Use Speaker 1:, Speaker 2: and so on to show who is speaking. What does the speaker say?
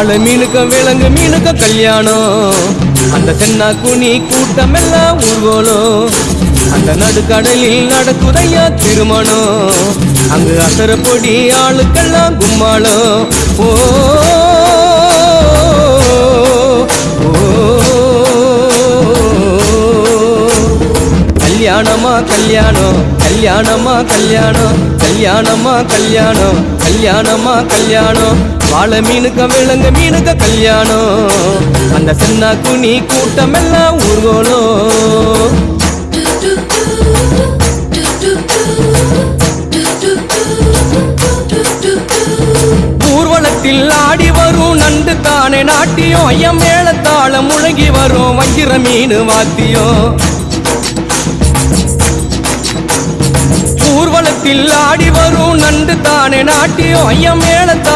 Speaker 1: வாழை மீனுக்க விலங்கு மீனுக்க கல்யாணம் அந்த சென்னா குனி கூட்டம் எல்லாம் ஊர்வலம் அந்த நடுக்கடலில் நடக்குதையா திருமணம் அங்கு அசர பொடி ஆளுக்கெல்லாம் கும்மாளம் ஓ கல்யாணமா கல்யாணம் கல்யாணமா கல்யாணம் கல்யாணமா கல்யாணம் கல்யாணமா கல்யாணம் வாழை மீனுக்க விலங்கு மீனுக்க கல்யாணம் அந்த சென்னா குனி கூட்டம் எல்லாம் ஊர்வலம் ஊர்வலத்தில் ஆடி வரும் நண்டு தானே நாட்டியம் ஐயம் மேளத்தாளம் முழங்கி வரும் வஞ்சிர மீன் வாத்தியம் ஊர்வலத்தில் ஆடி வரும் நண்டு தானே நாட்டியம் ஐயம் மேளத்தாளம்